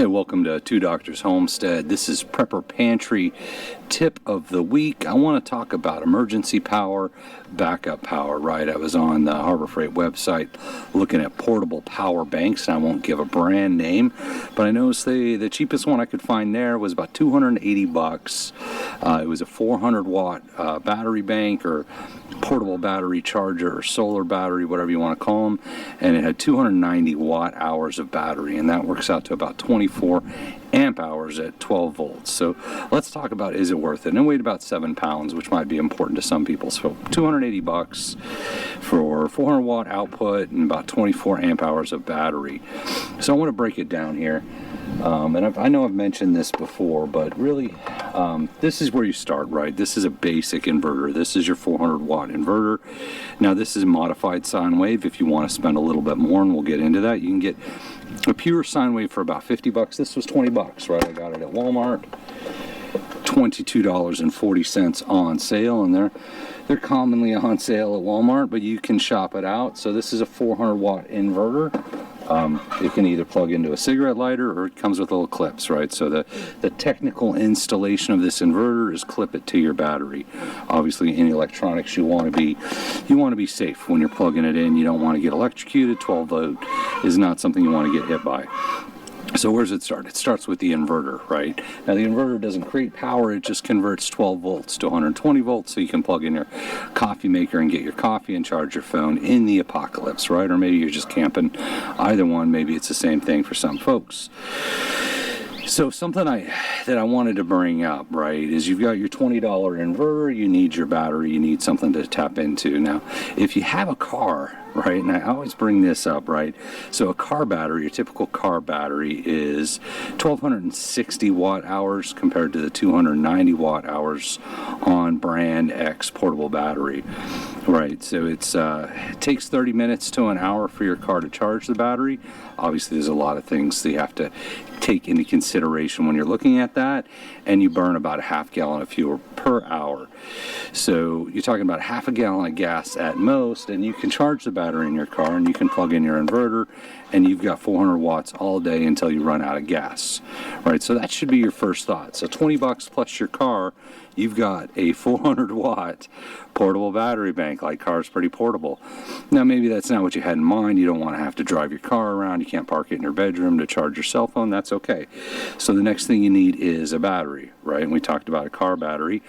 Hey, welcome to Two Doctors Homestead. This is Prepper Pantry tip of the week. I want to talk about emergency power, backup power, right? I was on the Harbor Freight website looking at portable power banks, and I won't give a brand name, but I noticed the cheapest one I could find there was about $280. It was a 400 watt battery bank or portable battery charger or solar battery, whatever you want to call them, and it had 290 watt hours of battery, and that works out to about 24 amp hours at 12 volts. So let's talk about, is it worth it? And it weighed about 7 pounds, which might be important to some people. So $280 for 400 watt output and about 24 amp hours of battery. So I want to break it down here. And I know I've mentioned this before, but really this is where you start, right? This is a basic inverter. This is your 400 watt inverter. Now this is a modified sine wave. If you want to spend a little bit more, and we'll get into that, you can get a pure sine wave for about 50 bucks. This was 20 bucks, right? I got it at Walmart. $22.40 on sale, and they're commonly on sale at Walmart, but you can shop it out. So this is a 400 watt inverter. It can either plug into a cigarette lighter or it comes with little clips, right? So the technical installation of this inverter is clip it to your battery. Obviously, in electronics, you want to be safe when you're plugging it in. You don't want to get electrocuted. 12 volt is not something you want to get hit by. So where does it start? It starts with the inverter, right? Now the inverter doesn't create power, it just converts 12 volts to 120 volts so you can plug in your coffee maker and get your coffee and charge your phone in the apocalypse, right? Or maybe you're just camping. Either one, maybe it's the same thing for some folks. So something that I wanted to bring up, right, is you've got your $20 inverter, you need your battery, you need something to tap into. Now, if you have a car, right, and I always bring this up, right, so a car battery, your typical car battery is 1,260 watt hours compared to the 290 watt hours on brand X portable battery, right? So it takes 30 minutes to an hour for your car to charge the battery. Obviously, there's a lot of things that you have to take into consideration when you're looking at that, and you burn about a half gallon of fuel per hour. So you're talking about half a gallon of gas at most, and you can charge the battery in your car, and you can plug in your inverter, and you've got 400 watts all day until you run out of gas, right? So that should be your first thought. So 20 bucks plus your car, you've got a 400 watt portable battery bank. Like, car's pretty portable. Now maybe that's not what you had in mind. You don't want to have to drive your car around. You can't park it in your bedroom to charge your cell phone. That's okay. So the next thing you need is a battery, right? And we talked about a car battery.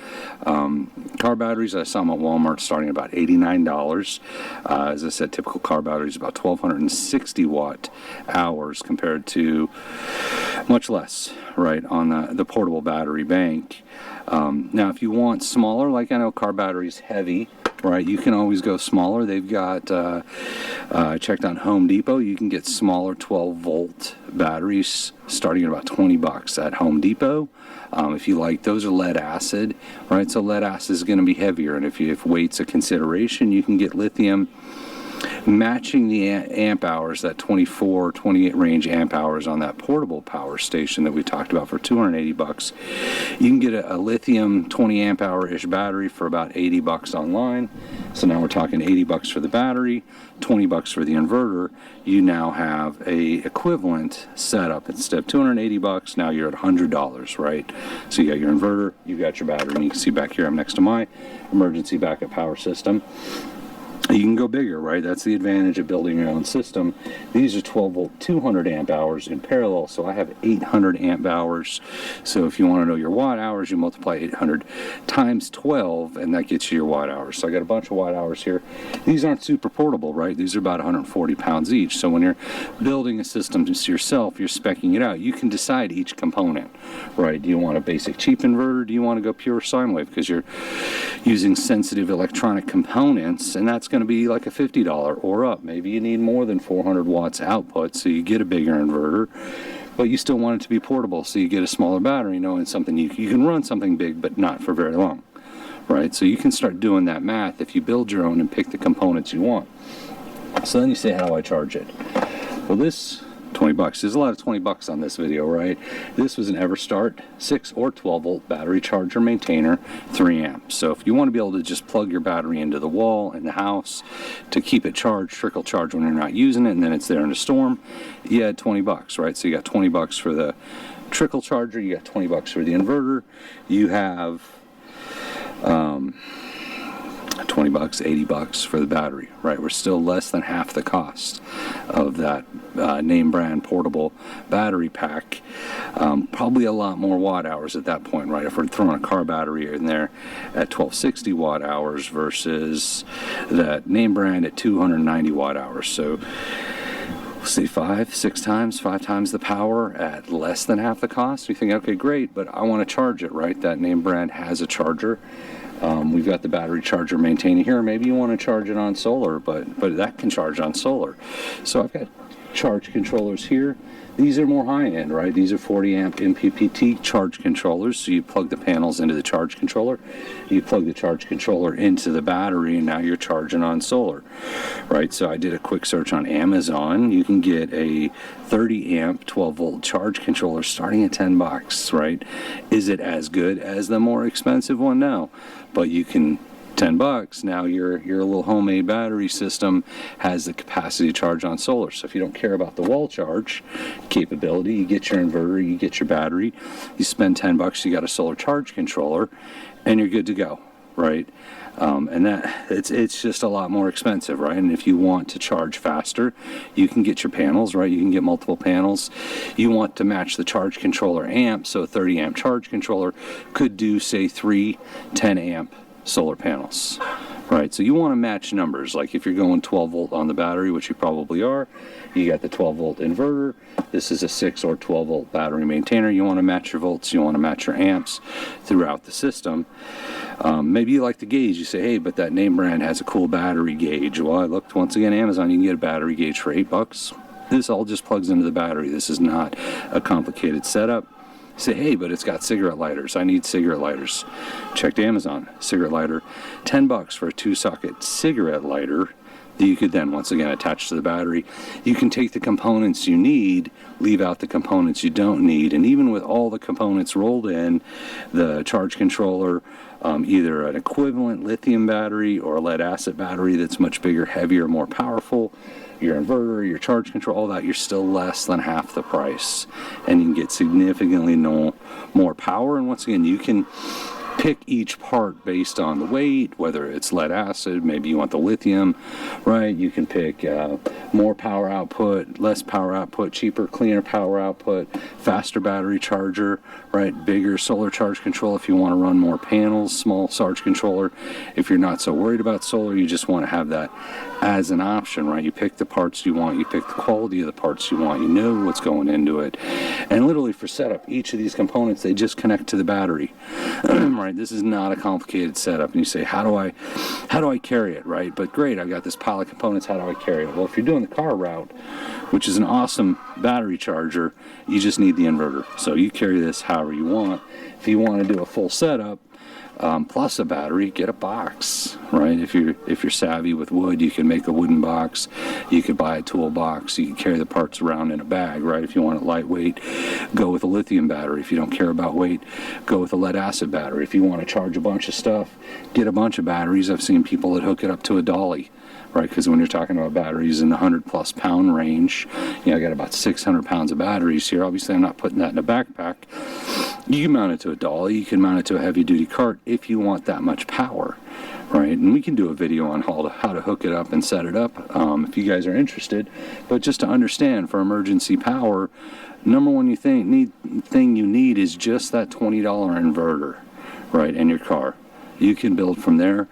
Car batteries, I saw them at Walmart starting at about $89. As I said, typical car battery is about 1,260 watt hours compared to much less, right, on the portable battery bank. Now, if you want smaller, like I know car batteries heavy, right, you can always go smaller. They've got, I checked on Home Depot, you can get smaller 12 volt batteries starting at about 20 bucks at Home Depot. If you like, those are lead acid, right? So lead acid is going to be heavier, and if weight's a consideration, you can get lithium matching the amp hours, that 24, 28 range amp hours on that portable power station that we talked about for 280 bucks. You can get a lithium 20 amp hour-ish battery for about 80 bucks online. So now we're talking 80 bucks for the battery, 20 bucks for the inverter. You now have a equivalent setup. Instead of 280 bucks, now you're at $100, right? So you got your inverter, you got your battery, and you can see back here I'm next to my emergency backup power system. You can go bigger, right? That's the advantage of building your own system. These are 12 volt 200 amp hours in parallel, so I have 800 amp hours. So if you want to know your watt hours, you multiply 800 times 12, and that gets you your watt hours. So I got a bunch of watt hours here. These aren't super portable, right? These are about 140 pounds each. So when you're building a system yourself, you're speccing it out. You can decide each component, right? Do you want a basic cheap inverter? Do you want to go pure sine wave because you're using sensitive electronic components, and that's going to be like a $50 or up. Maybe you need more than 400 watts output, so you get a bigger inverter, but you still want it to be portable, so you get a smaller battery, knowing something you can run something big, but not for very long, right? So you can start doing that math if you build your own and pick the components you want. So then you say, how do I charge it? Well, this 20 bucks. There's a lot of 20 bucks on this video, right? This was an EverStart 6 or 12 volt battery charger maintainer, 3 amps. So if you want to be able to just plug your battery into the wall in the house to keep it charged, trickle charge when you're not using it, and then it's there in a storm, you had 20 bucks, right? So you got 20 bucks for the trickle charger, you got 20 bucks for the inverter, you have 20 bucks, 80 bucks for the battery, right? We're still less than half the cost of that name brand portable battery pack. Probably a lot more watt hours at that point, right? If we're throwing a car battery in there at 1260 watt hours versus that name brand at 290 watt hours. So say 5 times the power at less than half the cost. You think, okay, great, but I want to charge it, right? That name brand has a charger. We've got the battery charger maintainer here. Maybe you want to charge it on solar, but that can charge on solar. So I've got charge controllers here. These are more high-end, right? These are 40 amp MPPT charge controllers. So you plug the panels into the charge controller, you plug the charge controller into the battery, and now you're charging on solar, right? So I did a quick search on Amazon. You can get a 30 amp 12 volt charge controller starting at 10 bucks, right? Is it as good as the more expensive one? No, but you can 10 bucks, now your little homemade battery system has the capacity to charge on solar. So if you don't care about the wall charge capability, you get your inverter, you get your battery, you spend 10 bucks, you got a solar charge controller, and you're good to go, right? And that it's just a lot more expensive, right? And if you want to charge faster, you can get your panels, right? You can get multiple panels. You want to match the charge controller amp, so a 30 amp charge controller could do, say, 3 10 amp solar panels, right? So you want to match numbers. Like if you're going 12 volt on the battery, which you probably are, you got the 12 volt inverter. This is a 6 or 12 volt battery maintainer. You want to match your volts, you want to match your amps throughout the system. Maybe you like the gauge. You say, hey, but that name brand has a cool battery gauge. Well, I looked once again, Amazon, you can get a battery gauge for 8 bucks. This all just plugs into the battery. This is not a complicated setup. Say, hey, but it's got cigarette lighters. I need cigarette lighters. Checked Amazon. Cigarette lighter, 10 bucks for a 2-socket cigarette lighter that you could then once again attach to the battery. You can take the components you need, leave out the components you don't need, and even with all the components rolled in, the charge controller, either an equivalent lithium battery or a lead acid battery that's much bigger, heavier, more powerful, your inverter, your charge control, all that, you're still less than half the price, and you can get significantly more power. And once again, you can pick each part based on the weight, whether it's lead acid, maybe you want the lithium, right? You can pick more power output, less power output, cheaper, cleaner power output, faster battery charger, right? Bigger solar charge control if you want to run more panels, small charge controller. If you're not so worried about solar, you just want to have that as an option, right? You pick the parts you want, you pick the quality of the parts you want, you know what's going into it. And literally for setup, each of these components, they just connect to the battery, right? This is not a complicated setup. And you say, how do I carry it, right? But great, I've got this pile of components, how do I carry it? Well, if you're doing the car route, which is an awesome battery charger, you just need the inverter. So you carry this however you want. If you want to do a full setup, plus a battery, get a box, right? If you're savvy with wood, you can make a wooden box. You could buy a toolbox. You can carry the parts around in a bag, right? If you want it lightweight, go with a lithium battery. If you don't care about weight, go with a lead acid battery. If you want to charge a bunch of stuff, get a bunch of batteries. I've seen people that hook it up to a dolly, right? Because when you're talking about batteries in the 100+ pound range, I got about 600 pounds of batteries here. Obviously, I'm not putting that in a backpack. You can mount it to a dolly. You can mount it to a heavy-duty cart if you want that much power, right? And we can do a video on how to hook it up and set it up if you guys are interested. But just to understand, for emergency power, number one thing you need is just that $20 inverter, right, in your car. You can build from there.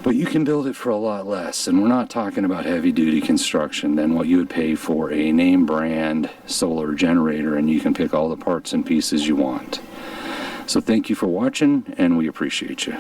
But you can build it for a lot less, and we're not talking about heavy-duty construction than what you would pay for a name brand solar generator, and you can pick all the parts and pieces you want. So thank you for watching, and we appreciate you.